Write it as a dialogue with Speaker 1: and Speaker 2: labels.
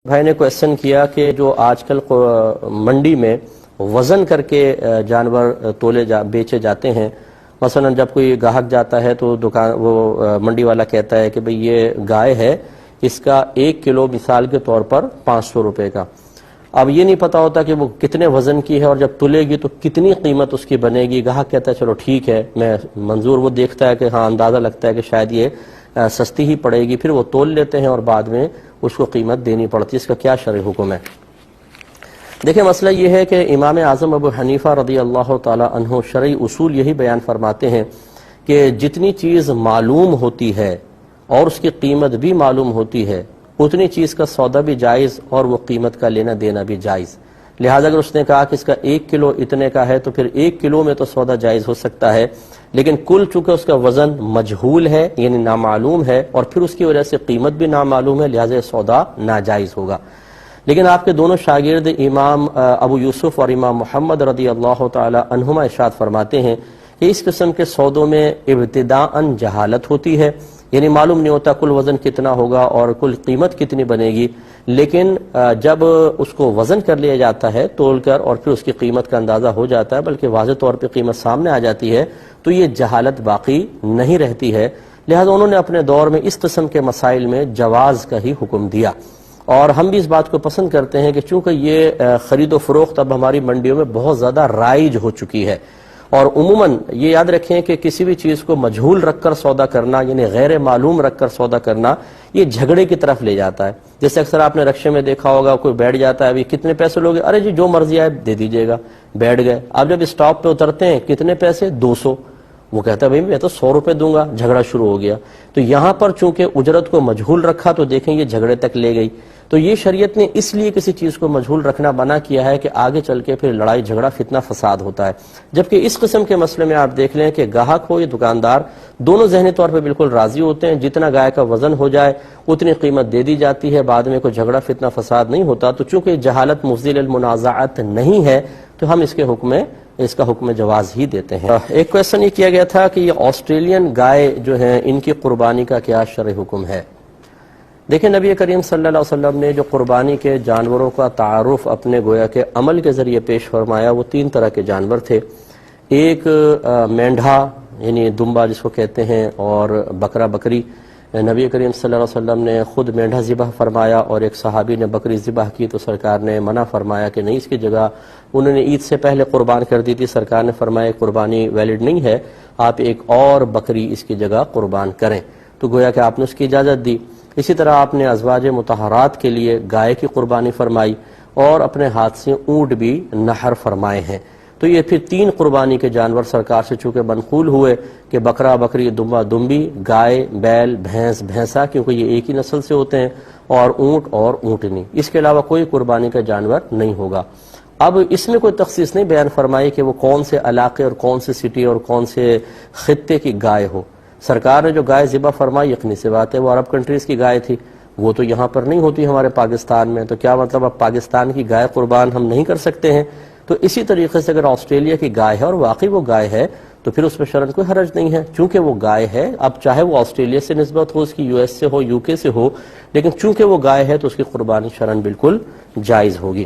Speaker 1: بھائی نے کویسچن کیا کہ جو آج کل منڈی میں وزن کر کے جانور بیچے جاتے ہیں، مثلا جب کوئی گاہک جاتا ہے تو منڈی والا کہتا ہے کہ بھئی یہ گائے ہے، اس کا 1 کلو مثال کے طور پر 500 روپے کا۔ اب یہ نہیں پتا ہوتا کہ وہ کتنے وزن کی ہے اور جب تلے گی تو کتنی قیمت اس کی بنے گی۔ گاہک کہتا ہے چلو ٹھیک ہے، میں منظور، وہ دیکھتا ہے کہ ہاں اندازہ لگتا ہے کہ شاید یہ سستی ہی پڑے گی، پھر وہ تول لیتے ہیں اور بعد میں اس کو قیمت دینی پڑتی ہے۔ اس کا کیا شرعی حکم ہے؟ دیکھیں، مسئلہ یہ ہے کہ امام اعظم ابو حنیفہ رضی اللہ تعالی عنہ شرعی اصول یہی بیان فرماتے ہیں کہ جتنی چیز معلوم ہوتی ہے اور اس کی قیمت بھی معلوم ہوتی ہے، اتنی چیز کا سودا بھی جائز اور وہ قیمت کا لینا دینا بھی جائز۔ لہٰذا اگر اس نے کہا کہ اس کا 1 کلو اتنے کا ہے تو پھر 1 کلو میں تو سودا جائز ہو سکتا ہے، لیکن کل چونکہ اس کا وزن مجہول ہے یعنی نامعلوم ہے اور پھر اس کی وجہ سے قیمت بھی نامعلوم ہے، لہٰذا یہ سودا ناجائز ہوگا۔ لیکن آپ کے دونوں شاگرد امام ابو یوسف اور امام محمد رضی اللہ تعالی عنہما ارشاد فرماتے ہیں کہ اس قسم کے سودوں میں ابتداءً جہالت ہوتی ہے، یعنی معلوم نہیں ہوتا کل وزن کتنا ہوگا اور کل قیمت کتنی بنے گی، لیکن جب اس کو وزن کر لیا جاتا ہے تول کر اور پھر اس کی قیمت کا اندازہ ہو جاتا ہے، بلکہ واضح طور پہ قیمت سامنے آ جاتی ہے، تو یہ جہالت باقی نہیں رہتی ہے۔ لہذا انہوں نے اپنے دور میں اس قسم کے مسائل میں جواز کا ہی حکم دیا، اور ہم بھی اس بات کو پسند کرتے ہیں کہ چونکہ یہ خرید و فروخت اب ہماری منڈیوں میں بہت زیادہ رائج ہو چکی ہے، اور عموماً یہ یاد رکھیں کہ کسی بھی چیز کو مجہول رکھ کر سودا کرنا یعنی غیر معلوم رکھ کر سودا کرنا یہ جھگڑے کی طرف لے جاتا ہے۔ جیسے اکثر آپ نے رکشے میں دیکھا ہوگا، کوئی بیٹھ جاتا ہے، ابھی کتنے پیسے لوگے؟ ارے جی جو مرضی آئے دے دیجئے گا، بیٹھ گئے۔ اب جب اسٹاپ پہ اترتے ہیں، کتنے پیسے؟ 200۔ وہ کہتا ہے بھئی میں تو 100 روپے دوں گا، جھگڑا شروع ہو گیا۔ تو یہاں پر چونکہ اجرت کو مجہول رکھا تو دیکھیں یہ جھگڑے تک لے گئی۔ تو یہ شریعت نے اس لیے کسی چیز کو مجہول رکھنا منع کیا ہے کہ آگے چل کے پھر لڑائی جھگڑا فتنہ فساد ہوتا ہے، جبکہ اس قسم کے مسئلے میں آپ دیکھ لیں کہ گاہک ہو یا دکاندار دونوں ذہنی طور پہ بالکل راضی ہوتے ہیں، جتنا گائے کا وزن ہو جائے اتنی قیمت دے دی جاتی ہے، بعد میں کوئی جھگڑا فتنہ فساد نہیں ہوتا۔ تو چونکہ جہالت مفضی للمنازعات نہیں ہے تو ہم اس کا حکم جواز ہی دیتے ہیں۔ ایک کویسچن یہ کیا گیا تھا کہ یہ آسٹریلین گائے جو ہیں ان کی قربانی کا کیا شرعی حکم ہے؟ دیکھیں، نبی کریم صلی اللہ علیہ وسلم نے جو قربانی کے جانوروں کا تعارف اپنے گویا کے عمل کے ذریعے پیش فرمایا، وہ 3 طرح کے جانور تھے۔ ایک مینڈھا یعنی دمبا جس کو کہتے ہیں، اور بکرا بکری۔ نبی کریم صلی اللہ علیہ وسلم نے خود مینڈھا ذبح فرمایا اور ایک صحابی نے بکری ذبح کی تو سرکار نے منع فرمایا کہ نہیں، اس کی جگہ انہوں نے عید سے پہلے قربان کر دی تھی، سرکار نے فرمایا قربانی ویلڈ نہیں ہے، آپ ایک اور بکری اس کی جگہ قربان کریں، تو گویا کہ آپ نے اس کی اجازت دی۔ اسی طرح آپ نے ازواج مطہرات کے لیے گائے کی قربانی فرمائی اور اپنے ہاتھ سے اونٹ بھی نحر فرمائے ہیں۔ تو یہ پھر 3 قربانی کے جانور سرکار سے چونکہ منقول ہوئے کہ بکرا بکری، دمبا دمبی، گائے بیل بھینس بھینسا، کیونکہ یہ ایک ہی نسل سے ہوتے ہیں، اور اونٹ اور اونٹنی، اس کے علاوہ کوئی قربانی کا جانور نہیں ہوگا۔ اب اس میں کوئی تخصیص نہیں بیان فرمائی کہ وہ کون سے علاقے اور کون سے سٹی اور کون سے خطے کی گائے ہو۔ سرکار نے جو گائے ذبح فرمائی، یقینی سی بات ہے وہ عرب کنٹریز کی گائے تھی، وہ تو یہاں پر نہیں ہوتی ہمارے پاکستان میں، تو کیا مطلب اب پاکستان کی گائے قربان ہم نہیں کر سکتے ہیں؟ تو اسی طریقے سے اگر آسٹریلیا کی گائے ہے اور واقعی وہ گائے ہے تو پھر اس میں شرعاً کوئی حرج نہیں ہے، چونکہ وہ گائے ہے۔ اب چاہے وہ آسٹریلیا سے نسبت ہو، اس کی US سے ہو، UK سے ہو، لیکن چونکہ وہ گائے ہے تو اس کی قربانی شرعاً بالکل جائز ہوگی۔